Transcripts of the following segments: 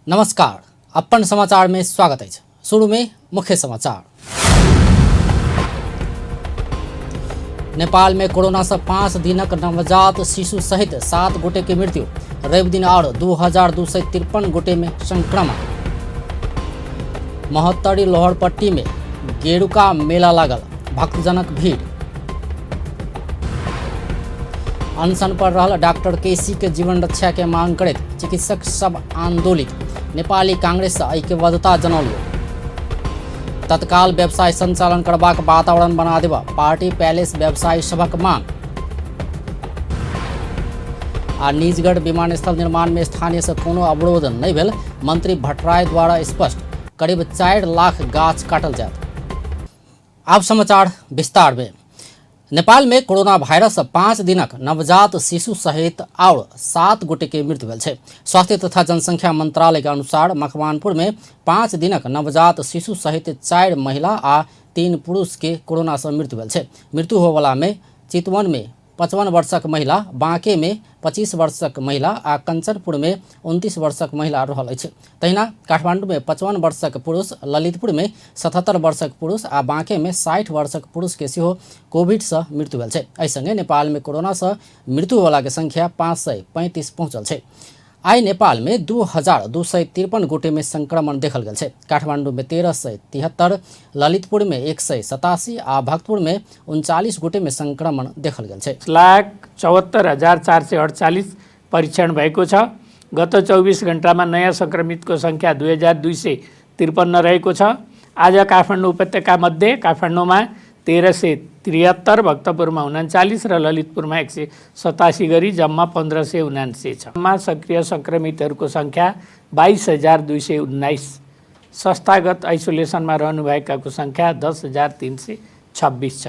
नमस्कार, अपन समाचार में स्वागत है। शुरू में मुख्य समाचार। नेपाल में कोरोना से 5 दिनक नवजात शिशु सहित 7 गोटे की मृत्यु। रवि दिन और 2253 गोटे में संक्रमण। महोत्तरी लोहरपट्टी में गेरुका मेला लागल, भक्तजनक भीड़। अनशन पर रहल डॉक्टर केसी के जीवन रक्षा के मांग करैत चिकित्सक सब आंदोलित। नेपाली कांग्रेस से ऐक्यबद्धता जनौलक। तत्काल व्यवसाय संचालन करबाक वातावरण बना देबा पार्टी पैलेस व्यवसायी सभक मांग। आ निजगढ़ विमानस्थल निर्माण में स्थानीय से कोनो अवरोध नहीं भेल, मंत्री भट्टराय द्वारा स्पष्ट। करीब 4 लाख गाछ काटल जात। अब समाचार विस्तार में। नेपाल में कोरोना वायरस 5 दिनक नवजात शिशु सहित और 7 गोटे के मृत्यु भेल छै। स्वास्थ्य तथा जनसंख्या मंत्रालय के अनुसार मकवानपुर में 5 दिनक नवजात शिशु सहित 4 महिला आ 3 पुरुष के कोरोना से मृत्यु भेल छै। मृत्यु होवला में चितवन में 55 वर्षक महिला, बांके में 25 वर्षक महिला आ कंचनपुर में 29 वर्षक महिला रहल अछि। तहिना काठमांडू में 55 वर्षक पुरुष, ललितपुर में 77 वर्षक पुरुष आ बांके में 60 वर्षक पुरुष के सेहो कोविड से मृत्यु भेल छै। एहि संगे नेपाल में कोरोना से मृत्यु होला के संख्या 535 पहुंचल छै। आई नेपाल में 2253 गोटे में संक्रमण देखल गेल छै। काठमांडू में 1373, ललितपुर में 187 आ भक्तपुर में 39 गोटे में संक्रमण देखल गेल छै। 1,74,448 परीक्षण भएको छ। गत 24 घण्टामा नयाँ संक्रमितको संख्या 2253 रहेको छ। आज काठमाडौँ उपत्यका मध्ये काठमाडौँमा 1373, भक्तपुरमा 39 र ललितपुरमा 187 गरी जम्मा 1579 छ। जम्मा सक्रिय संक्रमितहरूको संख्या 22,219। संस्थागत आइसोलेसनमा रहनुभएकाको संख्या 10,326 छ।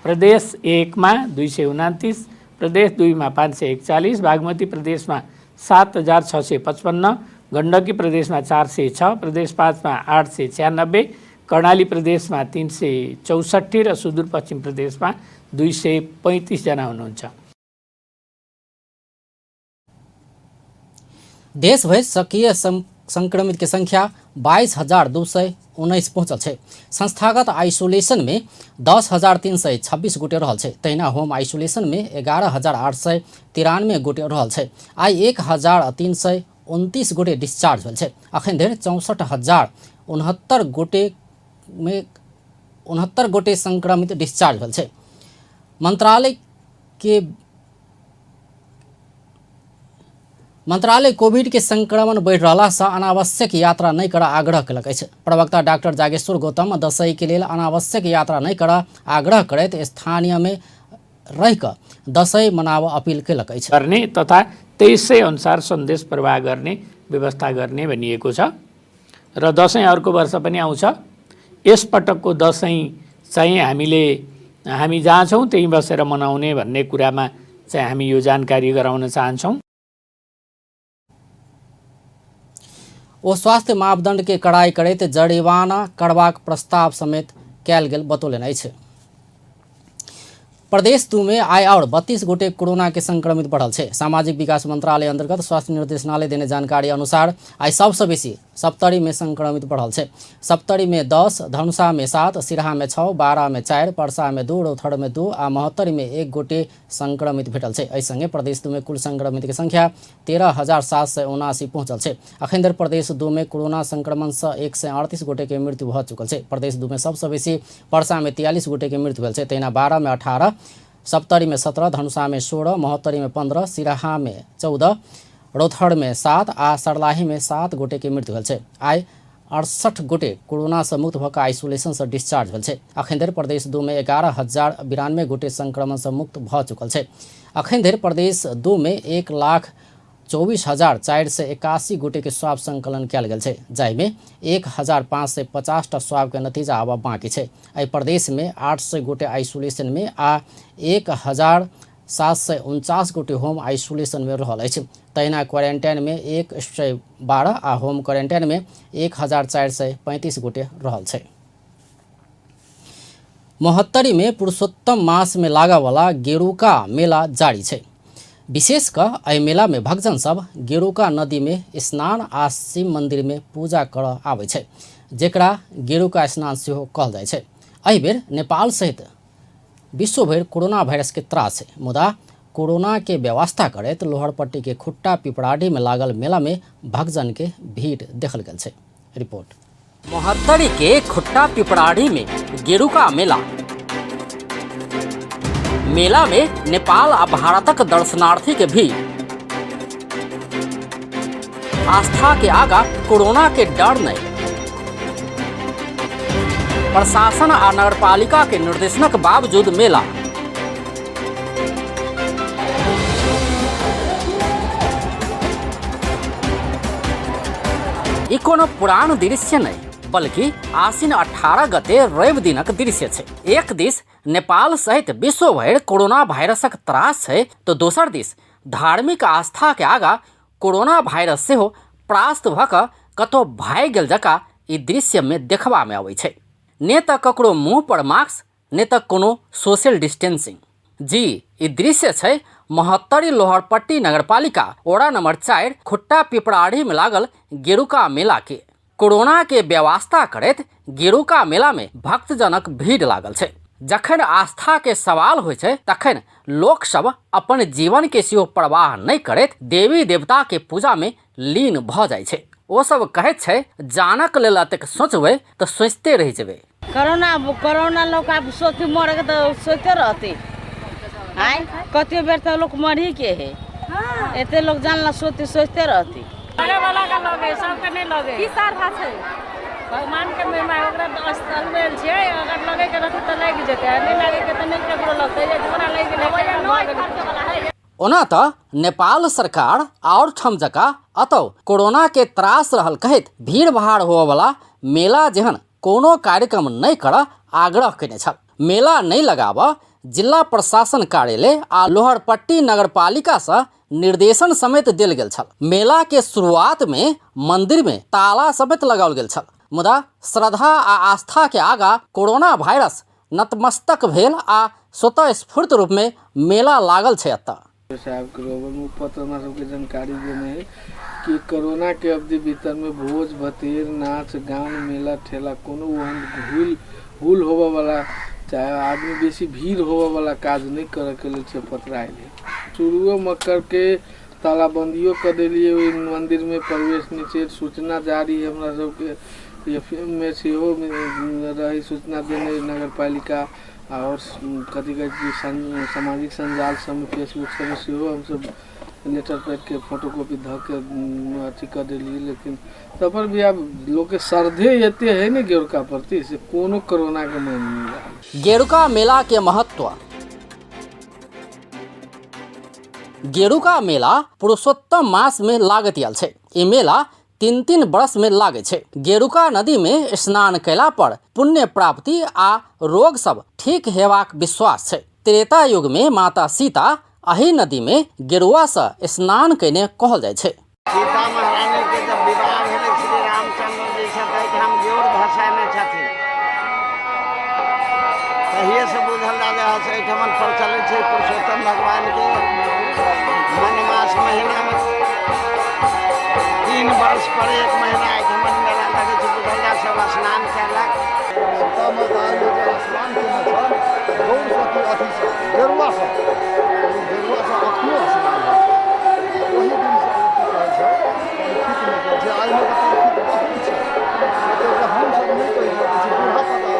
प्रदेश 1 मा 229, प्रदेश 2 मा 541, बागमती प्रदेशमा 7,655, गण्डकी प्रदेशमा 406, प्रदेश 5 मा 896, कर्णाली प्रदेशमा 364 र सुदूरपश्चिम प्रदेशमा 235 जना हुनुहुन्छ। देशभर सक्रिय संक्रमित के संख्या 22,219 पहुंचल छै। संस्थागत आइसोलेशन में 10,326 गोटे रहल छै। तहिना होम आइसोलेशन में 11,893 गोटे रहल छै। आई 1,329 गोटे डिस्चार्ज भेल छै। अखन धरि 64,069 गोटे में 69 गोटे संक्रमित डिस्चार्ज भेल छै। मंत्रालय कोविड के संक्रमण बढ़ रहा से अनावश्यक यात्रा नहीं करा आग्रह कलक अछि। प्रवक्ता डॉक्टर जागेश्वर गौतम दशई के लिए अनावश्यक यात्रा नहीं करा आग्रह करैत स्थानीय में रहिक दशई मनाव अपील कलक अछि। गर्ने तथा 2300 अनुसार सन्देश प्रवाह गर्ने व्यवस्था गर्ने भनिएको छ र दशैं अर्को वर्ष पनि आउँछ। यस पटकको दशैं चाहिँ हामी जहाँ छौँ त्यहीँ बसेर मनाउने भन्ने कुरामा चाहिँ हामी यो जानकारी गराउन चाहन्छौँ। ओ स्वास्थ्य मापदंड के कड़ाई करैत जरिवाना करबाक प्रस्ताव समेत कयल गेल बतौलनि अछि। प्रदेश 2 में आय और 32 गोटे कोरोना के संक्रमित बढ़ल छै। सामाजिक विकास मंत्रालय अंतर्गत स्वास्थ्य निर्देशनालय देने जानकारी अनुसार आई सबसे बेसी सप्तरी में संक्रमित बढ़ल छै। सप्तरी में 10, धनुषा में 7, सिराहा में 6, बारा में 4, पर्सा में 2, रौथड़ में 2 आ महोत्तरी में 1 गोटे संक्रमित भेटल छै। एहि संगे प्रदेश 2 में कुल संक्रमित के संख्या 13,779 पहुंचल छै। अखन धरि प्रदेश 2 में कोरोना संक्रमण से 138 गोटे के मृत्यु भ चुकल छै। प्रदेश 2 में सबसे बेसी पर्सा में 43 गोटे के मृत्यु भेल छै। तहिना बारा में 18, सप्तरी में 17, धनुषा में 16, महोत्तरी में 15, सिराहा में 14, रौथड़ में 7 आ सर्लाही में 7 गोटे के मृत्यु भेल छै। आई 68 गोटे कोरोना से मुक्त भऽ आइसोलेशन से डिस्चार्ज भेल छै। अखन धरि प्रदेश 2 में 11,092 गोटे संक्रमण से मुक्त भऽ चुकल छै। अखन धरि प्रदेश 2 में 1,24,481 गोटे के स्वाब संकलन कयल गेल छै, जाहिमे 1,550 टा स्वाब के नतीजा आबऽ बाकी छै। एहि प्रदेश में 800 गोटे आइसोलेशन में आ 1,749 गोटे होम आइसोलेशन में रहल अछि। तहिना क्वारंटाइन में 112 आ होम क्वारंटाइन में 1,435 गोटे रहल छै। महोत्तरी में पुरुषोत्तम मास में लागा वाला गेरुका मेला जारी छै। विशेष कऽ एहि मेला में भक्तजन सब गेरुका नदी में स्नान आ शिव मंदिर में पूजा करऽ आबै छै, जेकरा गेरुका स्नान सेहो कहल जाइ छै। एहि बेर नेपाल सहित विश्व भरि कोरोना वायरस के त्रास है, मुदा कोरोना के व्यवस्था करैत लोहरपट्टी के खुट्टा पिपराडी में लागल मेला में भक्तजन के भीड़ देखल गेल छै। रिपोर्ट मोहत्तरी के खुट्टा पिपराडी में गेरुका मेला में नेपाल आ भारतक दर्शनार्थी के भीड़। आस्था के आगा कोरोना के डर नहीं। प्रशासन आ नगरपालिका के निर्देशनक बावजूद मेला। ई कोनो पुरान दृश्य नहीं, बल्कि आसिन 18 गते रवि दिनक दृश्य छै। एक दिस नेपाल सहित विश्व भरि कोरोना वायरसक त्रास है, तो दोसर दिस धार्मिक आस्था के आगा कोरोना वायरस सेहो परास्त भ कऽ कतौ भागि गेल जकाँ ई दृश्य में देखबा में अबै छै। ने तऽ ककरो मुँह पर मास्क, ने तऽ कोनो सोशल डिस्टेंसिंग। जी ई दृश्य छै मोहत्तरी लोहरपट्टी नगरपालिका ओड़ा नंबर 4 खुट्टा पिपराड़ी में लागल गेरुका मेला के। कोरोना के व्यवस्था करैत गेरुका मेला में भक्तजनक भीड़ लागल छै। जखन आस्था के सवाल होइ छै तखन लोक सब अपन जीवन के सेहो परवाह नहीं करैत देवी देवता के पूजा में लीन भ जाइ छै। ओ सब कहैत छै जानक लेल अतेक सोचबै तऽ सोचते रहि जेबै। कोरोना लोग आप सोच मर के तो सोचते रहते आय कते बेर तो लोग मर ही के है। एते लोग जानला सोचते रहते। करे वाला का लगे सबके नहीं लगे की सारधा छै भगवान के महिमा ओकरा स्थल में छै। अगर लगे के रहते तो लग जेते, नहीं लगे के तो नहीं केकरो लगते। जे जोरा लग गेलै ओना तऽ नेपाल सरकार और ठम जकाँ अतौ कोरोना के त्रास रहल कहैत भीड़ भाड़ होबय वाला मेला जेहन कोनो कार्यक्रम नहीं करऽ आग्रह केने छल। मेला नहीं लगाबऽ जिला प्रशासन कार्यालय आ लोहरपट्टी नगरपालिका से निर्देशन समेत देल गेल छल। मेला के शुरुआत में मंदिर में ताला समेत लगाओल गेल छल, मुदा श्रद्धा आ आस्था के आगा कोरोना वायरस नतमस्तक भेल आ स्वतः स्फूर्त रूप में मेला लागल छै। एतऽ साहब के रोबल मुखपत्र हमरा सबके जानकारी देने है कि कोरोना के अवधि भीतर में भोज भतेर नाच गान मेला ठेला कोनो ओहन हुल होबे वाला चाहे आदमी बेसी भीड़ होबे वाला काज नहीं करे के लिए छै पतराइल है। शुरुओ में करके तालाबंदियों कर दिलिए। ओहि मंदिर में प्रवेश निषेध सूचना जारी है। हमरा सबके एफएम में सेहो रही सूचना देने नगरपालिका और कथी कहै सामाजिक संजाल सब फेसबुक सब सेहो हमसब लेटर पैड के फोटोकॉपी ध के अथी कर दिलिए। लेकिन तब पर भी अब लोग के श्रद्धे एते है ने गेरुका प्रति से कोनो कोरोना के नहीं मिल रहा। गेरुका मेला के महत्व। गेरुका मेला पुरुषोत्तम मास में लागत आयल छै। ई मेला 3-3 बरस में लागे छै। गेरुका नदी में स्नान कैला पर पुण्य प्राप्ति आ रोग सब ठीक हेबाक विश्वास छै। त्रेता युग में माता सीता अही नदी में गेरुआ से स्नान कैने कहल जाइ छै। सीता महारानी के जब विवाह भेलै श्री रामचंद्र जी से कहै हम जोर भसाने छथिन, तहिए से बुझल जा छै एठमन प्रचलित छै पुरुषोत्तम भगवान के मास महीना में 3 वर्ष पर 1 महीना एठमन मेला लगे छै। बुझल जा सब स्नान कैलक। सीता माता जे स्नान केने छल गौर सती अथी से गेरुआ से अखियो स्नान ओही दिन से की कहै छै ठीक में जे आइ में ठीक बहुत छै। मतलब हम सब नहीं कहि सकै छी बूढ़ा पता।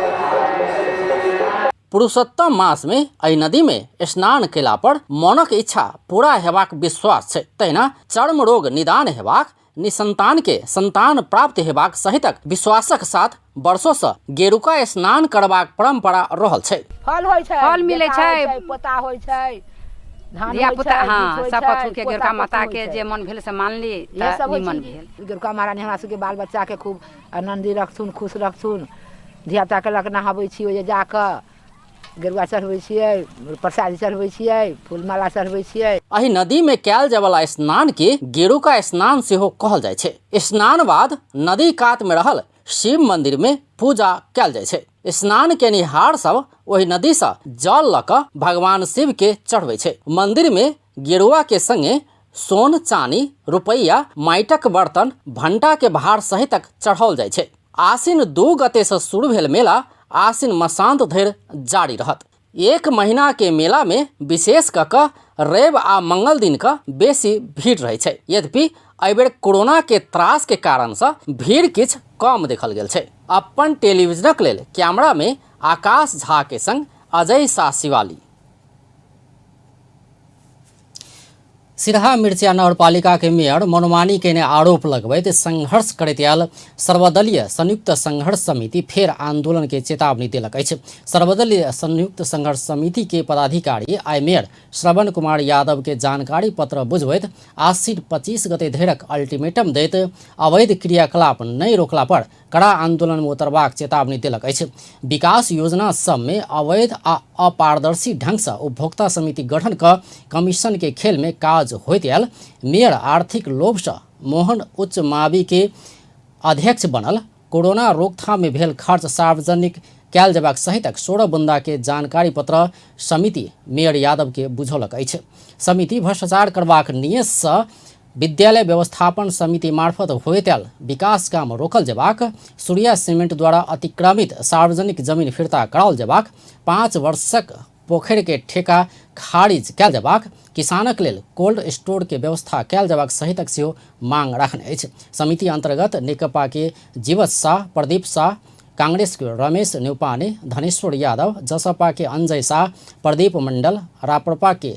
पुरुषोत्तम मास में एहि नदी में स्नान केला पर मनक इच्छा पूरा हेबाक विश्वास छै। तहिना चर्म रोग निदान हेबाक, निसंतान के संतान प्राप्त हेबाक सहितक विश्वासक साथ वर्षों से गेरुका स्नान करबाक परंपरा रहल छै। फल होय छै, फल मिलै छै, पोता होय छै, धान धिया होय पुता छै, हाँ होय सब छै, पशु के गेरुका पोता माता होय के छै। जे मन भेल से मान ली ये सब होय निमन छै। भेल। गेरुका महारानी हमरा सबके बाल बच्चा के खूब आनंदी रखथुन, खुश रखथुन। धिया पुता के लक नहाबै छी, ओजे जाकऽ गेरुआ चढ़बै छियै, प्रसादी चढ़बै छियै, फूल माला चढ़बै छियै। एहि नदी में कैल जाय वाला स्नान के गेरुका स्नान सेहो कहल जाइ छै। स्नान बाद नदी कात में रहल शिव मंदिर में पूजा कैल जाइ छै। स्नान केनिहार सब ओहि नदी से जल लऽ कऽ भगवान शिव के चढ़बै छै। मंदिर में गेरुआ के संगे सोन चानी रुपैया माटिक बर्तन भंटा के भार सहितक चढ़ाओल जाइ छै। आसिन 2 गते से शुरू भेल मेला आसिन मसांत धरि जारी रहत। 1 महीना के मेला में विशेष कऽ रवि आ मंगल दिन का बेसी भीड़ रहे छै। यद्यपि एहिबेर कोरोना के त्रास के कारण से भीड़ किछ कम देखल गेल छै। अपन टेलीविजनक लेल कैमरा में आकाश झा के संग अजय शाह शिवाली। सिरहा मिर्चिया नगरपालिका के मेयर मनमानी केने आरोप लगबैत संघर्ष करैत आयल सर्वदलीय संयुक्त संघर्ष समिति फेर आंदोलन के चेतावनी देलक अछि। सर्वदलीय संयुक्त संघर्ष समिति के पदाधिकारी आइ मेयर श्रवण कुमार यादव के जानकारी पत्र बुझबैत आसिन 25 गते धरिक अल्टीमेटम दैत अवैध क्रियाकलाप नहीं रोकला पर कड़ा आंदोलन में उतरबाक चेतावनी देलक अछि। विकास योजना सब में अवैध आ अपारदर्शी ढंग से उपभोक्ता समिति गठन क कमीशन के खेल में काज होइत आयल मेयर आर्थिक लोभ से मोहन उच्च मावि के अध्यक्ष बनल कोरोना रोकथाम में भेल खर्च सार्वजनिक कैल जबाक सहितक 16 बुंदा के जानकारी पत्र समिति मेयर यादव के बुझौलक अछि। समिति भ्रष्टाचार करबाक नियत से विद्यालय व्यवस्थापन समिति मार्फत होइत आयल विकास काम रोकल जबाक, सूर्या सीमेंट द्वारा अतिक्रमित सार्वजनिक जमीन फिरता कराओल जबाक, 5 वर्षक पोखरि के ठेका खारिज कैल जबाक, किसानक लेल कोल्ड स्टोर के व्यवस्था कैल जबाक सहितक सेहो मांग रखने अछि। समिति अंतर्गत नेकपा के जीवत शाह, प्रदीप शाह, कांग्रेस के रमेश न्यौपाने, धनेश्वर यादव, जसपा के अंजय शाह, प्रदीप मंडल, राप्रपा के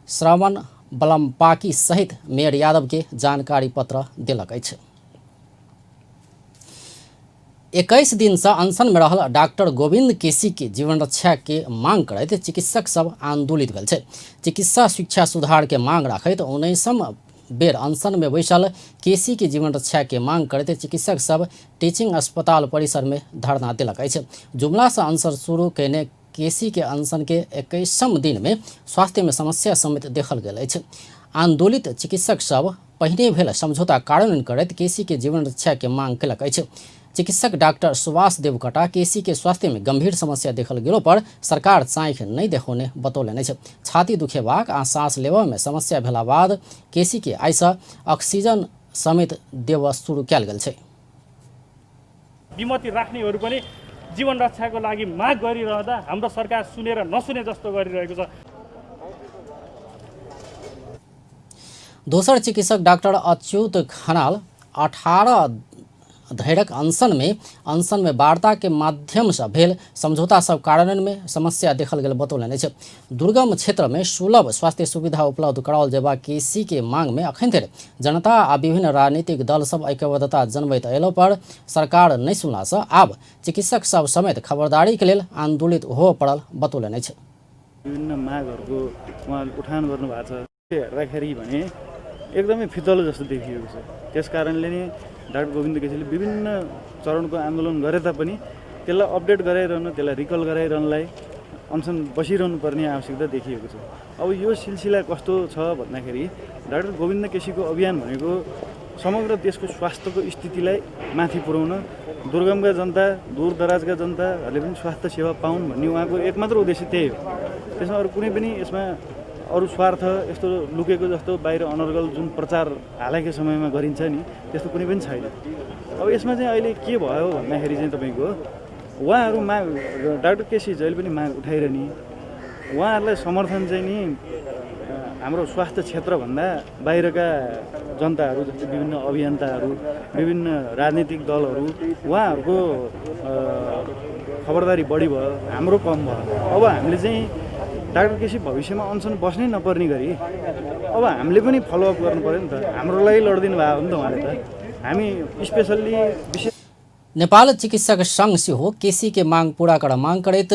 श्रवण बलम्पाकी सहित मेयर यादव के जानकारी पत्र दिलक अछि। 21 दिन से अनशन में रहल डॉक्टर गोविंद केसी के जीवन रक्षा के मांग करैत चिकित्सक सब आंदोलित भेल छै। चिकित्सा शिक्षा सुधार के मांग रखैत 19वीं बेर अनशन में बैसल केसी के जीवन रक्षा के मांग करते चिकित्सक सब टीचिंग अस्पताल परिसर में धरना दिलक अछि। जुमला से अनशन शुरू कैने केसी के अनशन के 21वें दिन में स्वास्थ्य में समस्या समेत देखल गेल अछि। आंदोलित चिकित्सक सब पहिने भेल समझौता कार्यान्वयन करैत केसी के जीवन रक्षा के मांग कयलक अछि। चिकित्सक डॉक्टर सुभाष देवकटा केसी के स्वास्थ्य में गंभीर समस्या देखल गेलो पर सरकार चाँखि नहीं देखौने बतौलनि अछि। छाती दुखेबाक आ सांस लेबा में समस्या भेला बाद केसी के आइ सँ ऑक्सीजन समेत देब शुरू कयल गेल छै। विमति राख्नेहरू पनि जीवन रक्षाको लागि माग गरिरहँदा हाम्रो सरकार सुनेर नसुने जस्तो गरिरहेको छ। दोसर चिकित्सक डॉक्टर अच्युत खनाल 18 धैरक अनशन में वार्ता के माध्यम से भेल समझौता सब कार्यान्वयन में समस्या देखल गेल बतौलनि अछि। दुर्गम क्षेत्र में सुलभ स्वास्थ्य सुविधा उपलब्ध कराओल जेबा केसी के मांग में अखन धरि जनता आ विभिन्न राजनीतिक दल सब ऐक्यबद्धता जनबैत अयला पर सरकार नहीं सुनला से आब चिकित्सक सब समेत खबरदारी के लेल आंदोलित हो पड़ल बतौलनि अछि। विभिन्न मागहरूको उहाँले उठान गर्नुभएको छ हेर्दाखेरि भने एकदमै फितलो जस्तो देखिएको छ। त्यसकारणले नै डाक्टर गोविन्द केसीले विभिन्न चरणको आन्दोलन गरे तापनि त्यसलाई अपडेट गराइरहन, त्यसलाई रिकल गराइरहनलाई अनसन बसिरहनु पर्ने आवश्यकता देखिएको छ। अब यो सिलसिला कस्तो छ भन्दाखेरि डाक्टर गोविन्द केसीको अभियान भनेको समग्र देशको स्वास्थ्यको स्थितिलाई माथि पुर्याउन, दुर्गमका जनता, दूरदराजका जनताहरूले पनि स्वास्थ्य सेवा पाउन् भन्ने उहाँको एकमात्र उद्देश्य त्यही हो। त्यसमा अरू कुनै पनि यसमा अरू स्वार्थ यस्तो लुकेको जस्तो बाहिर अनर्गल जुन प्रचार हालैको समयमा गरिन्छ नि त्यस्तो कुनै पनि छैन। अब यसमा चाहिँ अहिले के भयो भन्दाखेरि चाहिँ तपाईँको उहाँहरू माग डाक्टर केसी जहिले पनि माग उठाइरहने, उहाँहरूलाई समर्थन चाहिँ नि हाम्रो स्वास्थ्य क्षेत्रभन्दा बाहिरका जनताहरू जस्तै विभिन्न अभियन्ताहरू, विभिन्न राजनीतिक दलहरू उहाँहरूको खबरदारी बढी भयो, हाम्रो कम भयो। अब हामीले चाहिँ डाक्टर केसी भविष्यमा अनसन बस्नै नपर्ने गरी अब हामीले पनि फलोअप गर्नु पर्यो नि त। हाम्रो लागि लड्दिनु भएको हो नि त उहाँले त। हामी स्पेसल्ली विशेष नेपाल चिकित्सक संघ सेहो केसी के मांग पूरा कर मांग करैत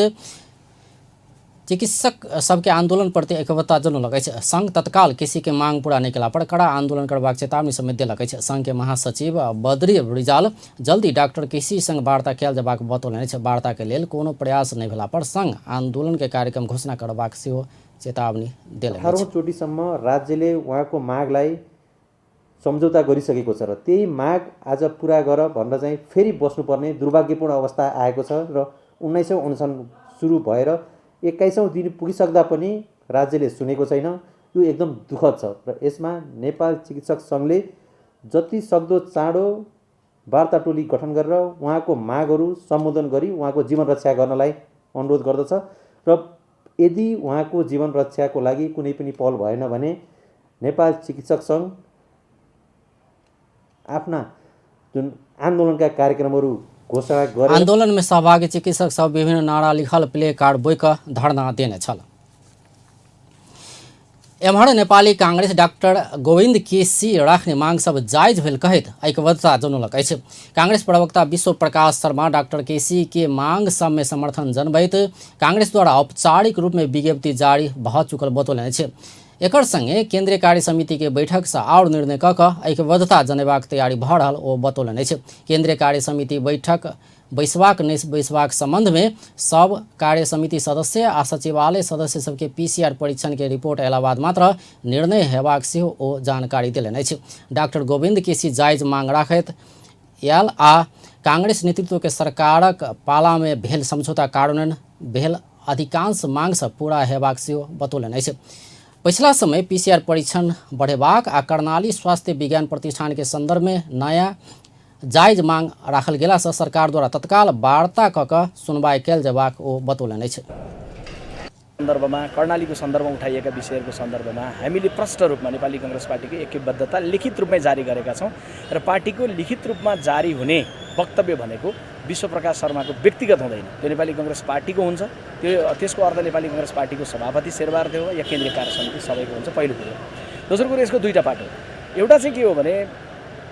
चिकित्सक सबके आंदोलन प्रति ऐक्यबद्धता जनौलक अछि। संघ तत्काल केसी के मांग पूरा नहीं कला पर कड़ा आंदोलन करबाक चेतावनी समेत देलक अछि। संघ के महासचिव बद्री रिजाल जल्दी डॉक्टर केसी संग वार्ता कयल जेबाक बतौलनि अछि। वार्ता के लेल कोनो प्रयास नहीं भेला पर संघ आंदोलन के कार्यक्रम घोषणा करबाक सेहो चेतावनी देलक अछि। 18औं चोटिसम्म राज्यले उहाँको मागलाई सम्झौता गरिसकेको छ र त्यही माग आज पूरा गर भनेर चाहिँ फेरि बस्नुपर्ने दुर्भाग्यपूर्ण अवस्था आएको छ र 19औं अनसन सुरु भएर 21औं दिन पुगिसक्दा पनि राज्यले सुनेको छैन। यो एकदम दुःखद छ र यसमा नेपाल चिकित्सक सङ्घले जति सक्दो चाँडो वार्ता टोली गठन गरेर उहाँको मागहरू सम्बोधन गरी उहाँको जीवन रक्षा गर्नलाई अनुरोध गर्दछ र यदि उहाँको जीवन रक्षाको लागि कुनै पनि पहल भएन भने नेपाल चिकित्सक सङ्घ आफ्ना जुन आन्दोलनका कार्यक्रमहरू घोषणा गरे आंदोलन में सहभागी चिकित्सक सब विभिन्न नारा लिखल प्ले कार्ड बोइक धरना देने छल। एम्हर नेपाली कांग्रेस डाक्टर गोविंद केसी राख्ने मांग सब जायज भेल कहैत ऐक्यबद्धता जनौलक अछि। कांग्रेस प्रवक्ता विश्व प्रकाश शर्मा डाक्टर केसी के मांग सब में समर्थन जनबैत कांग्रेस द्वारा औपचारिक रूप में विज्ञप्ति जारी भ चुकल बतौलनि अछि। एकर संगे केंद्रीय कार्य समिति के बैठक से और निर्णय क ऐक्यबद्धता जनेबाक तैयारी भ रहल ओ बतौलनि अछि। केंद्रीय कार्य समिति बैठक बैसबाक नहीं बैसबाक संबंध में सब कार्य समिति सदस्य आ सचिवालय सदस्य सबके PCR परीक्षण के रिपोर्ट अयला बाद मात्र निर्णय हेबाक सेहो ओ जानकारी देलनि अछि। डॉक्टर गोविंद केसी जायज मांग राखैत आयल आ कांग्रेस नेतृत्व के सरकारक पाला में भेल समझौता कार्यान्वयन भेल अधिकांश मांग सब पूरा हेबाक सेहो बतौलनि अछि। पिछला समय PCR परीक्षण बढ़ेबाक आ कर्णाली स्वास्थ्य विज्ञान प्रतिष्ठान के संदर्भ में नया जायज मांग राखल गेला से सरकार द्वारा तत्काल वार्ता क सुनवाई कैल जबाक ओ बतौलनि अछि। सन्दर्भमा कर्णालीको सन्दर्भमा उठाइएका विषयहरूको सन्दर्भमा हामीले प्रष्ट रूपमा नेपाली कांग्रेस पार्टीको ऐक्यबद्धता लिखित रूपमै जारी गरेका छौं र पार्टीको लिखित रूपमा जारी हुने वक्तव्य भनेको विश्व प्रकाश शर्माको व्यक्तिगत हुँदैन, त्यो नेपाली कांग्रेस पार्टीको हुन्छ। त्यसको अर्थ नेपाली कांग्रेस पार्टीको सभापति शेरबहादुर देउवा या केन्द्रीय कार्य समिति सबैको हुन्छ, पहिलो कुरो। दोस्रो कुरो, यसको दुईटा पाटो। एउटा चाहिँ के हो भने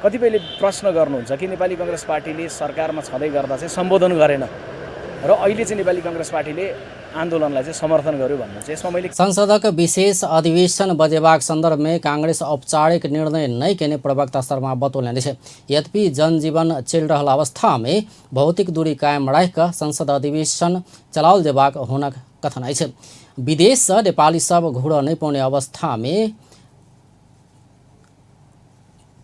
कतिपयले प्रश्न गर्नुहुन्छ कि नेपाली कांग्रेस पार्टीले सरकारमा छँदै गर्दा चाहिँ सम्बोधन गरेन र अहिले चाहिँ नेपाली कांग्रेस पार्टीले आन्दोलनलाई चाहिँ समर्थन गर्यो भन्नु चाहिँ यसमा मैले संसदक विशेष अधिवेशन बजेबाक संदर्भ में कांग्रेस औपचारिक निर्णय नहीं केने प्रवक्ता शर्मा बतौलनि अछि। यद्यपि जनजीवन चलि रहल अवस्था में भौतिक दूरी कायम राखि संसद अधिवेशन चलाओल जेबाक हुनक कथन अछि। विदेश से नेपाली सब घुर नहीं पाउने अवस्था में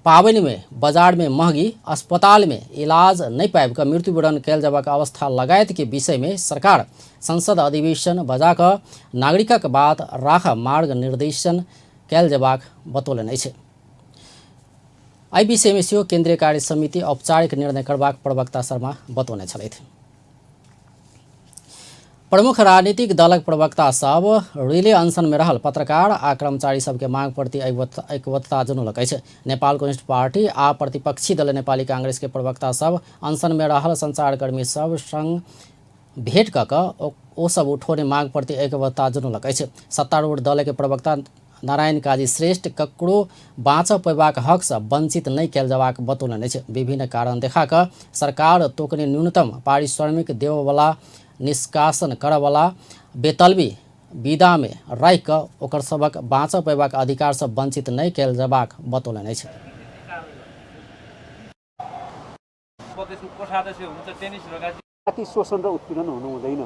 पावनि में बाजार में महंगी अस्पताल में इलाज नहीं पाइब का मृत्युवरण कैल जबाक अवस्था लगायत के विषय में सरकार संसद अधिवेशन बजाक नागरिकक बात राख मार्ग निर्देशन कैल जबाक बतौलनि अछि। एहि विषय में सेहो केंद्रीय कार्य समिति औपचारिक निर्णय करबाक प्रवक्ता शर्मा बतौने छलथि। प्रमुख राजनीतिक दलक प्रवक्ता सब रिले अनशन में रहल पत्रकार आ कर्मचारी सबके मांग प्रति ऐक्यबद्धता जनौलक अछि। नेपाल कम्युनिस्ट पार्टी आ प्रतिपक्षी दल नेपाली कांग्रेस के प्रवक्ता सब अनशन में रहल संचारकर्मी सब संग भेंट क ओ सब उठौने मांग प्रति ऐक्यबद्धता जनौलक अछि। सत्तारूढ़ दल के प्रवक्ता नारायण काजी श्रेष्ठ ककरो बाँच पैबाक हक से वंचित नहीं कैल जबाक बतौलनि अछि। विभिन्न कारण देखा सरकार तोकने न्यूनतम पारिश्रमिक देववाला निष्कासन करवाला बेतलबी विदा में राखि ओकर सबक बाँच पैबाक अधिकार से वंचित नहीं कैल जबाक बतौलनि अछि। जाति शोषण र उत्पीडन हुनु हुँदैन।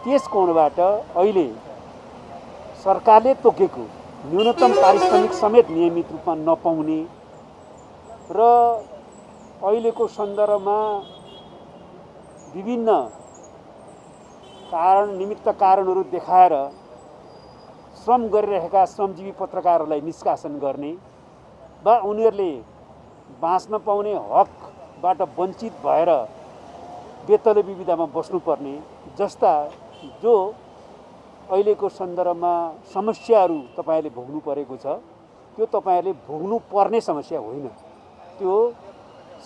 त्यस कोणबाट अहिले सरकारले तोकेको न्यूनतम पारिश्रमिक समेत नियमित रूपमा नपाउने र अहिलेको सन्दर्भमा विभिन्न निमित्त कारणहरू देखाएर श्रम गरिरहेका श्रमजीवी पत्रकारहरूलाई निष्कासन गर्ने वा उनीहरूले बाँच्न पाउने हकबाट वञ्चित भएर बेतलबी विधामा बस्नुपर्ने जस्ता जो अहिलेको सन्दर्भमा समस्याहरू तपाईहरूले भोग्नु परेको छ, त्यो तपाईहरूले भोग्नु पर्ने समस्या होइन, त्यो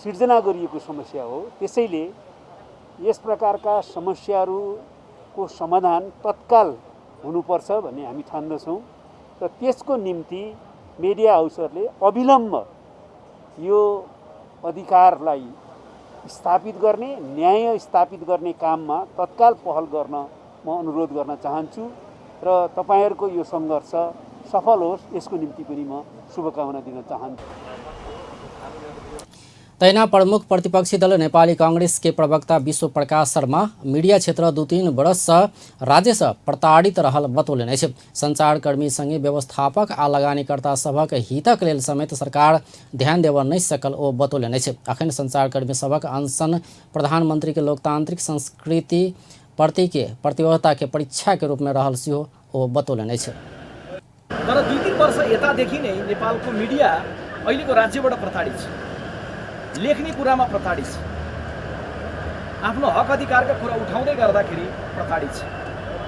सिर्जना गरिएको समस्या हो। त्यसैले यस प्रकारका समस्याहरूको समाधान तत्काल हुनुपर्छ भन्ने हामी ठान्दछौँ र त्यसको निम्ति मिडिया हाउसहरूले अविलम्ब यो अधिकारलाई स्थापित गर्ने, न्याय स्थापित गर्ने काममा तत्काल पहल गर्न म अनुरोध गर्न चाहन्छु र तपाईहरूको यो सङ्घर्ष सफल होस् यसको निम्ति पनि म शुभकामना दिन चाहन्छु। तैना प्रमुख प्रतिपक्षी दल नेपाली कांग्रेस के प्रवक्ता विश्व प्रकाश शर्मा मीडिया क्षेत्र 2-3 वर्ष से राज्य से प्रताड़ित रहल बतौलनि अछि। संचारकर्मी संगे व्यवस्थापक आ लगानीकर्ता सभक हितक लेल समेत सरकार ध्यान देबऽ नहि सकल ओ बतौलनि अछि। अखन संचारकर्मी सभक अनशन प्रधानमंत्री के लोकतांत्रिक संस्कृति प्रति के प्रतिबद्धता के परीक्षा के रूप में रहल सेहो ओ बतौलनि अछि। तर 2-3 वर्ष यतादेखि नै नेपालको मिडिया अहिलेको राज्यबाट प्रताडित छ, लेख्ने कुरामा प्रताडित छ, आफ्नो हक अधिकारका कुरा उठाउँदै गर्दाखेरि प्रताडित छ।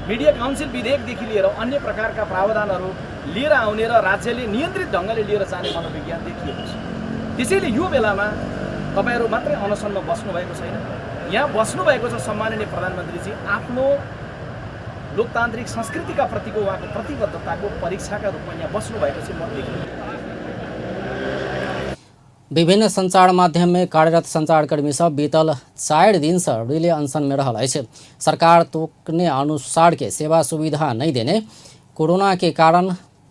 मिडिया काउन्सिल विधेयकदेखि लिएर अन्य प्रकारका प्रावधानहरू लिएर आउने र राज्यले नियन्त्रित ढङ्गले लिएर जाने मनोविज्ञान देखिएको छ। त्यसैले यो बेलामा तपाईहरू मात्रै अनसनमा बस्नुभएको छैन, यहाँ बस्नुभएको छ सम्माननीय प्रधानमन्त्रीजी। आफ्नो लोकतान्त्रिक संस्कृतिका प्रतिको उहाँको प्रतिबद्धताको परीक्षाका रूपमा यहाँ बस्नुभएको चाहिँ म देखिरहेको। विभिन्न संचार माध्यम में कार्यरत संचारकर्मी सब बीतल 4 दिन से रिले अनशन में रहल अछि। सरकार तोकने अनुसार के सेवा सुविधा नहीं देने, कोरोना के कारण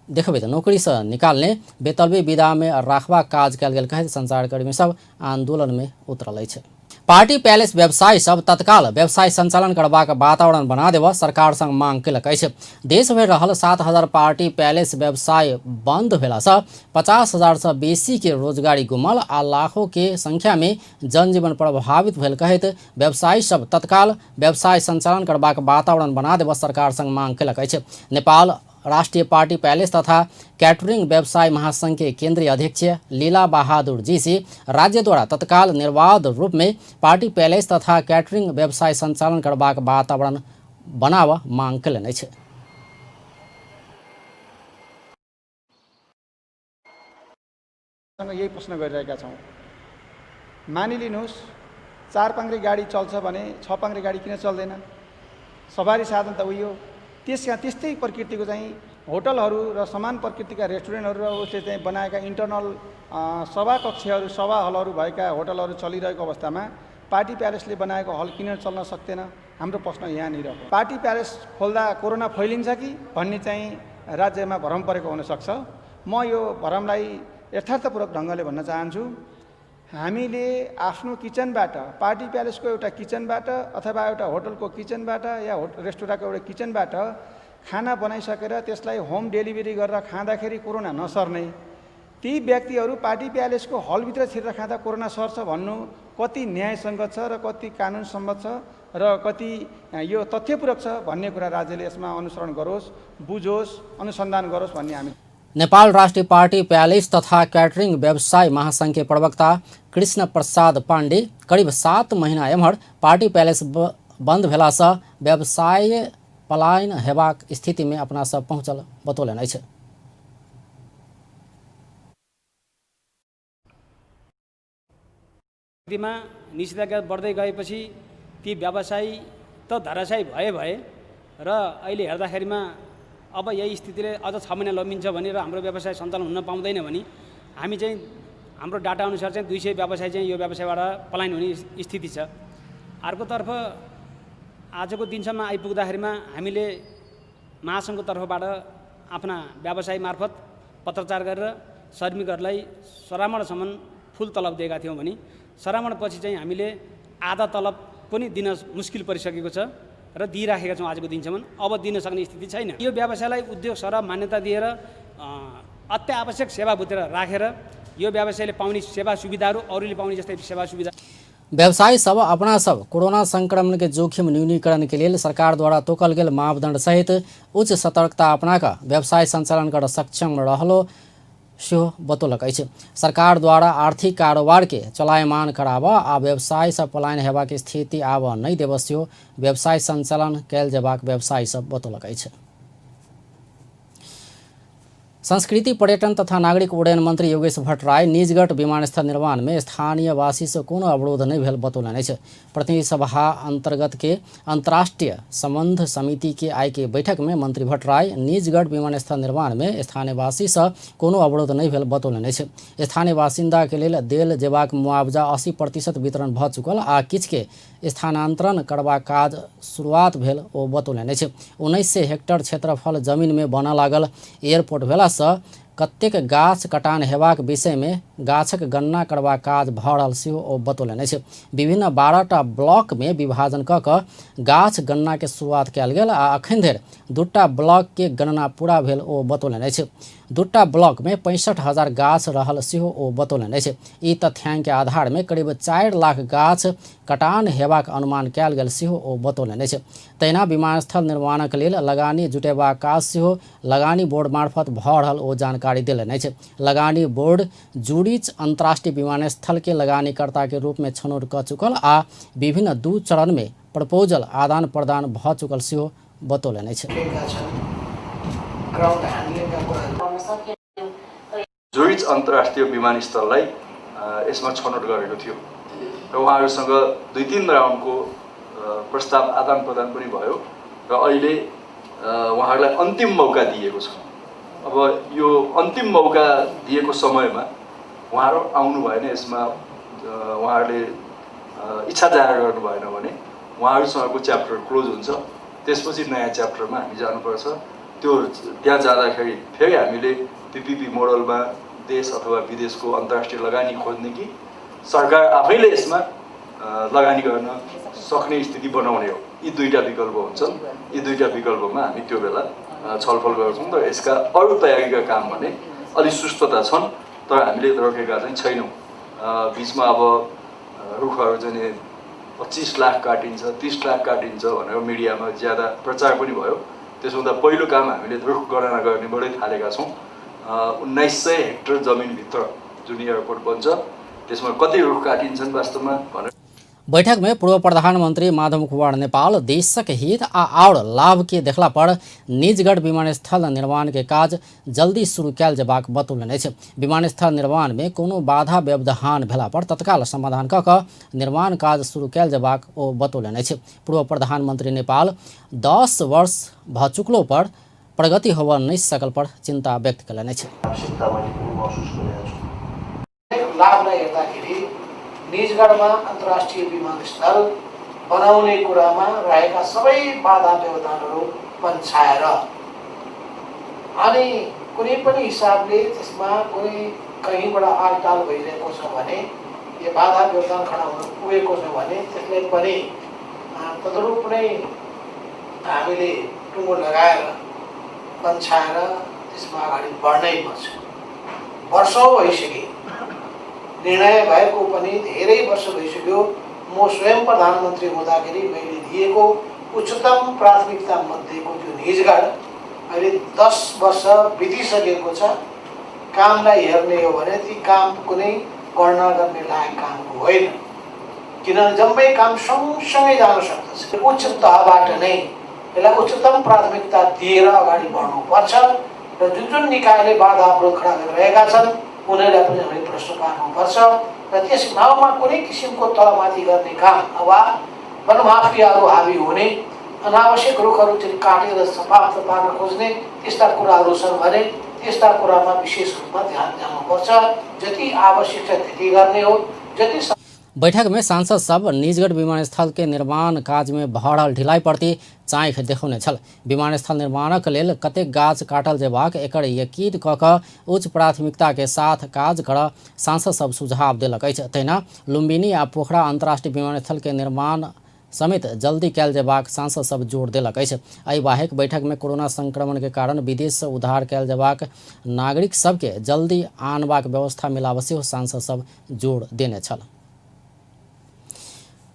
देखबे तो नौकरी से निकालने, बेतलबे विदा में राखबा काज कल गेल कहैत संचारकर्मी सब आंदोलन में उतरल अछि। पार्टी पैलेस व्यवसायी सब तत्काल व्यवसाय संचालन करबाक वातावरण बना देव सरकार संग मांग केलक अछि। देश भरि रहल 7,000 पार्टी पैलेस व्यवसाय बंद भेलासँ 50,000 से बेसी के रोजगारी गुमल आ लाखों के संख्या में जनजीवन प्रभावित भेल कहैत व्यवसायी सब तत्काल व्यवसाय संचालन करबाक वातावरण बना देव सरकार संग मांग केलक अछि। नेपाल राष्ट्रीय पार्टी पैलेस तथा कैटरिंग व्यवसाय महासंघ के केंद्रीय अध्यक्ष लीला बहादुर जी से राज्य द्वारा तत्काल निर्बाध रूप में पार्टी पैलेस तथा कैटरिंग व्यवसाय संचालन करबाक वातावरण बनाव मांग कयलनि अछि। यही प्रश्न गरिरहेका छौँ। मानिलिनुहोस् 4 पाङ्ग्रे गाडी चल्छ भने 6 पाङ्ग्रे गाडी किन चल्दैन? सवारी साधन त उयो त्यस्तै प्रकृतिको चाहिँ होटलहरू र समान प्रकृतिका रेस्टुरेन्टहरू र उसले चाहिँ बनाएका इन्टरनल सभा कक्षहरू सभा हलहरू भएका होटलहरू चलिरहेको अवस्थामा पार्टी प्यालेसले बनाएको हल किन चल्न सक्दैन? हाम्रो प्रश्न यहाँनिर हो। पार्टी प्यालेस खोल्दा कोरोना फैलिन्छ कि भन्ने चाहिँ राज्यमा भ्रम परेको हुनसक्छ। म यो भ्रमलाई यथार्थपूर्वक ढङ्गले भन्न चाहन्छु। हामीले आफ्नो किचनबाट, पार्टी प्यालेसको एउटा किचनबाट अथवा एउटा होटलको किचनबाट या रेस्टुरेन्टको एउटा किचनबाट खाना बनाइसकेर त्यसलाई होम डेलिभरी गरेर खाँदाखेरि कोरोना नसर्ने, ती व्यक्तिहरू पार्टी प्यालेसको हलभित्र छिरेर खाँदा कोरोना सर्छ भन्नु कति न्यायसङ्गत छ र कति कानुन सम्मत छ र कति यो तथ्यपूरक छ भन्ने कुरा राज्यले यसमा अनुसरण गरोस्, बुझोस्, अनुसन्धान गरोस् भन्ने हामी। नेपाल राष्ट्रीय पार्टी पैलेस तथा कैटरिंग व्यवसाय महासंघ के प्रवक्ता कृष्ण प्रसाद पांडे करीब 7 महीना एम्हर पार्टी पैलेस बंद भेलासँ व्यवसाय पलायन हेबाक स्थिति में अपना सब पहुँचल बतौलनि अछि। निषेधाज्ञा बढ्दै गएपछि ती व्यवसायी त धराशायी भए र अहिले हेर्दाखेरिमा अब यही स्थितिले अझ 6 महिना लम्बिन्छ भने र हाम्रो व्यवसाय सञ्चालन हुन पाउँदैन भने हामी चाहिँ हाम्रो डाटा अनुसार चाहिँ 200 व्यवसाय चाहिँ यो व्यवसायबाट पलायन हुने स्थिति छ। अर्कोतर्फ आजको दिनसम्म आइपुग्दाखेरिमा हामीले महासङ्घको तर्फबाट आफ्ना व्यवसाय मार्फत पत्रचार गरेर श्रमिकहरूलाई श्रावणसम्म फुल तलब दिएका थियौँ भने श्रावणपछि चाहिँ हामीले आधा तलब पनि दिन मुस्किल परिसकेको छ र दिइराखेका छौँ आजको दिनसम्म। अब दिन सक्ने स्थिति छैन। यो व्यवसायलाई उद्योग सरह मान्यता दिएर अत्यावश्यक सेवा बुझेर राखेर यो व्यवसायले पाउने सेवा सुविधाहरू अरूले पाउने जस्तै सेवा सुविधा। व्यवसायी सब अपना सब कोरोना संक्रमण के जोखिम न्यूनीकरण के लिए सरकार द्वारा तोकल गेल मापदंड सहित उच्च सतर्कता अपनाकर व्यवसाय संचालन कर सक्षम रहलो सेहो बतौलक अछि। सरकार द्वारा आर्थिक कारोबार के चलायमान कराब आ व्यवसाय से पलायन हेबाक स्थिति आब नहीं देब सेहो व्यवसाय संचालन कयल जेबाक व्यवसायी सब बतौलक अछि। संस्कृति पर्यटन तथा नागरिक उड्डयन मंत्री योगेश भट्टराई निजगढ़ विमानस्थल निर्माण में स्थानीय वासी से कोनो अवरोध नहीं भेल बतौलनि अछि। प्रतिनिधि सभा अंतर्गत के अंतर्राष्ट्रीय संबंध समिति के आय के बैठक में मंत्री भट्टराई निजगढ़ विमानस्थल निर्माण में स्थानीय वासी से कोनो अवरोध नहीं भेल बतौलनि अछि। स्थानीय बासिंदा के लेल देल जेबाक मुआवजा 80% वितरण भ चुकल आ किछ के स्थानांतरण करबा काज शुरुआत भेल ओ बतौलनि अछि। 1900 हेक्टेयर क्षेत्रफल जमीन में बनऽ लागल एयरपोर्ट भेला कतेक गाछ कटान हेबाक विषय में गाछक गणना करबा काज भऽ रहल सेहो ओ बतौलनि अछि। विभिन्न 12टा ब्लॉक में विभाजन कऽ कऽ गाछ गणना के शुरुआत कयल गेल आ अखन धरि 2टा ब्लॉक के गणना पूरा भेल ओ बतौलनि अछि। दूटा ब्लॉक में 65,000 गाछ रहल सेहो ओ बतौलनि अछि। ई तथ्याङ्क के आधार में करीब 4 लाख गाछ कटान हेबाक अनुमान कयल गेल सेहो ओ बतौलनि अछि। तहिना विमानस्थल निर्माणक लेल लगानी जुटेबाक काज सेहो लगानी बोर्ड मार्फत भऽ रहल ओ जानकारी देलनि अछि। लगानी बोर्ड जूरीच अंतर्राष्ट्रीय विमानस्थल के लगानीकर्ता के रूप में छनौट कऽ चुकल आ विभिन्न 2 चरण में प्रपोजल आदान प्रदान भऽ चुकल सेहो बतौलनि अछि। जुरिच अन्तर्राष्ट्रिय विमानस्थललाई यसमा छनौट गरेको थियो र उहाँहरूसँग 2-3 राउन्डको प्रस्ताव आदान प्रदान पनि भयो र अहिले उहाँहरूलाई अन्तिम मौका दिएको छ। अब यो अन्तिम मौका दिएको समयमा उहाँहरू आउनु भएन, यसमा उहाँहरूले इच्छा जाहेर गर्नु भएन भने उहाँहरूसँगको च्याप्टर क्लोज हुन्छ। त्यसपछि नयाँ च्याप्टरमा हामी जानुपर्छ। त्यो त्यहाँ जाँदाखेरि फेरि हामीले पिपिपी मोडलमा देश अथवा विदेशको अन्तर्राष्ट्रिय लगानी खोज्ने कि सरकार आफैले यसमा लगानी गर्न सक्ने स्थिति बनाउने हो। यी 2टा विकल्प हुन्छन्। यी 2टा विकल्पमा हामी त्यो बेला छलफल गर्छौँ र यसका अरू तयारीका काम भने अलि सुस्तता छन्, तर हामीले रोकेका चाहिँ छैनौँ। बिचमा अब रुखहरू चाहिँ 25 लाख काटिन्छ, 30 लाख काटिन्छ भनेर मिडियामा ज्यादा प्रचार पनि भयो। त्यसो हुँदा पहिलो काम हामीले रुख गणना गर्नेबाटै थालेका छौँ। 1900 हेक्टर जमिनभित्र जुन एयरपोर्ट बन्छ त्यसमा कति रुख काटिन्छन् वास्तवमा भनेर। बैठक में पूर्व प्रधानमंत्री माधव कुमार नेपाल देशक हित और लाभ के देखला पर निजगढ़ विमानस्थल निर्माण के काज जल्दी शुरू कयल जेबाक बतौलनि अछि। विमानस्थल निर्माण में कोनो बाधा व्यवधान भेला पर तत्काल समाधान कऽ कऽ निर्माण काज शुरू कयल जेबाक ओ बतौलनि अछि। पूर्व प्रधानमंत्री नेपाल 10 वर्ष भऽ चुकलो पर प्रगति होबऽ नहि सकल पर चिंता व्यक्त कयलनि अछि। निजगढमा अन्तर्राष्ट्रिय विमानस्थल बनाउने कुरामा रहेका सबै बाधा व्यवधानहरू पन्छाएर अनि कुनै पनि हिसाबले त्यसमा कुनै कहीँबाट आलटाल भइरहेको छ भने यो बाधा व्यवधान खडा हुन पुगेको छ भने त्यसलाई पनि तदनुरूप नै हामीले टुङ्गो लगाएर पन्छाएर त्यसमा अगाडि बढ्नै पर्छ। वर्षौँ भइसके निर्णय भएको पनि धेरै वर्ष भइसक्यो। म स्वयं प्रधानमन्त्री हुँदाखेरि मैले दिएको उच्चतम प्राथमिकता मध्येको त्यो निजगढ अहिले 10 वर्ष बितिसकेको छ। कामलाई हेर्ने हो भने ती काम कुनै गणना गर्ने लायक कामको होइन, किनभने जम्मै काम सँगसँगै जान सक्दछ। उच्च तहबाट नै यसलाई उच्चतम प्राथमिकता दिएर अगाडि बढ्नुपर्छ र जुन निकायले बाधा अवरोध खडा गरिरहेका छन् उनीहरूलाई पनि हामीले प्रश्न पार्नुपर्छ र त्यस ठाउँमा कुनै किसिमको तलमाथि गर्ने काम वा वनमाफियाहरू हाबी हुने, अनावश्यक रुखहरू चाहिँ काटेर समाप्त पार्न खोज्ने त्यस्ता कुराहरू छन् भने त्यस्ता कुरामा विशेष रूपमा ध्यान दिनुपर्छ। जति आवश्यक छ त्यति गर्ने हो। जति बैठक में सांसद सब निजगढ़ विमानस्थल के निर्माण काज में भऽ रहल ढिलाई प्रति चाँख देखौने छल। विमानस्थल निर्माणक लेल कतेक गाछ काटल जेबाक एकर यकीन कऽ कऽ उच्च प्राथमिकता के साथ काज करऽ सांसद सब सुझाव देलक अछि। तहिना लुम्बिनी आ पोखरा अंतर्राष्ट्रीय विमानस्थल के निर्माण समेत जल्दी कयल जेबाक सांसद सब जोर देलक अछि। एहि बाहेक बैठक में कोरोना संक्रमण के कारण विदेश से उद्धार कयल जेबाक नागरिक सबके जल्दी आनबाक व्यवस्था मिलाब सेहो सांसद सब जोर देने छल।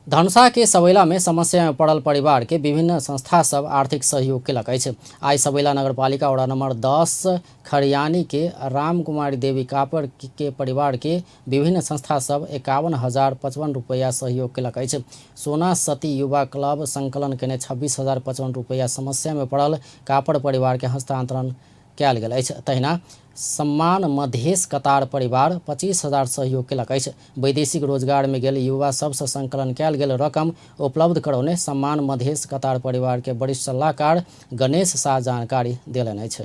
धनुषा के सबैला में समस्या में पड़ल परिवार के विभिन्न संस्था सब आर्थिक सहयोग केलक अछि। आई सबैला नगरपालिका वड़ा नंबर 10 खरियानी के राम कुमारी देवी कापर के परिवार के विभिन्न संस्था सब 51,055 रुपया सहयोग केलक अछि। सोना सती युवा क्लब संकलन केने 26,055 रुपया समस्या में पड़ल कापर परिवार के हस्तांतरण कयल गेल अछि। तहिना सम्मान मधेश कतार परिवार 25,000 सहयोग केलक अछि। वैदेशिक रोजगार में गेल युवा सबसे संकलन कयल गेल रकम उपलब्ध करौने सम्मान मधेश कतार परिवार के वरिष्ठ सलाहकार गणेश शाह जानकारी देलनि अछि।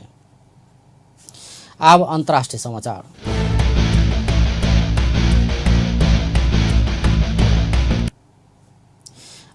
आब अंतर्राष्ट्रीय समाचार।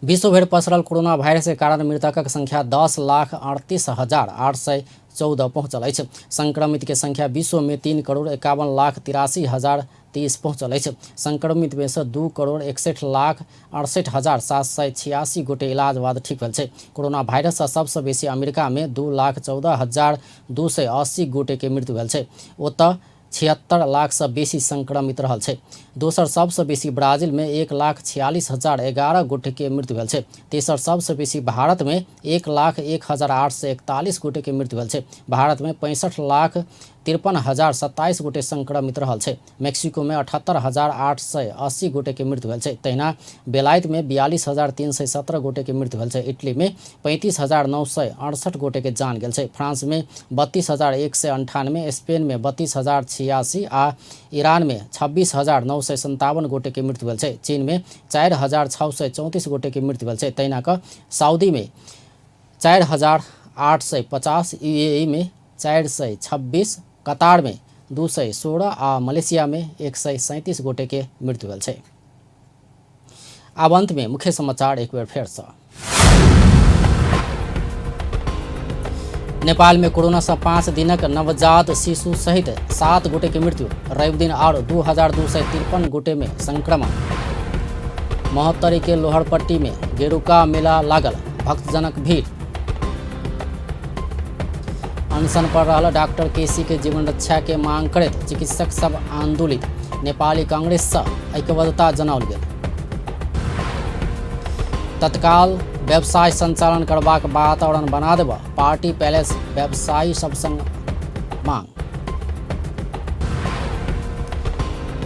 विश्व भर पसरल कोरोना भाइरस के कारण मृतकक संख्या 10,38,814 पहुँचल अछि। संक्रमित के संख्या विश्व में 3,51,83,030 पहुँचल अछि। संक्रमित में से 2,61,68,786 गोटे इलाज बाद ठीक भेल छै। कोरोना भाइरस से सबसे बेसी अमेरिका में 2,14,280 गोटे के मृत्यु भेल छै। ओतऽ 76 लाख से बेसी संक्रमित रहल छै। दोसर सबसे बेसी ब्राजील में 1,46,011 गोटे के मृत्यु भेल छै। तेसर सबसे बेसी भारत में 1,01,841 गोटे के मृत्यु भेल छै। भारत में 65,53,027 गोटे संक्रमित रहल छै। मेक्सिको में 78,880 गोटे के मृत्यु भेल छै। तहिना बेलायत में 42,317 गोटे के मृत्यु भेल छै। इटली में 35,968 गोटे के जान गेल छै। फ्रांस में 32,198, स्पेन में 32,086 आ ईरान में 26,957 गोटे के मृत्यु भेल छै। चीन में 4,634 गोटे के मृत्यु भेल छै। तहिना क सऊदी में 4,850, यूएई में 426, कतार में 216 आ मलेशिया में 137 गोटे के मृत्यु भेल छै। आब अंत में मुख्य समाचार एक बेर फेर से। नेपाल में कोरोना से 5 दिनक नवजात शिशु सहित 7 गोटे के मृत्यु। रवि दिन और 2,253 गोटे में संक्रमण। महोत्तरी के लोहरपट्टी में गेरुका मेला लागल, भक्तजनक भीड़। अनशन पर रहल डॉक्टर केसी के जीवन रक्षा के मांग करैत चिकित्सक सब आंदोलित। नेपाली कांग्रेस से ऐक्यबद्धता जनाओल गेल। तत्काल व्यवसाय संचालन करबाक वातावरण बना देब पार्टी पैलेस व्यवसायी सब संग मांग।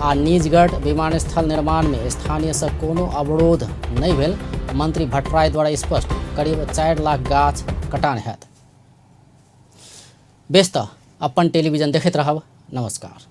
आ निजगढ़ विमानस्थल निर्माण में स्थानीय से कोनो अवरोध नहीं भेल, मंत्री भट्टराय द्वारा स्पष्ट। करीब 4 लाख गाछ कटान हैत। बेस्त अपन टेलीविजन देखैत रहब। नमस्कार।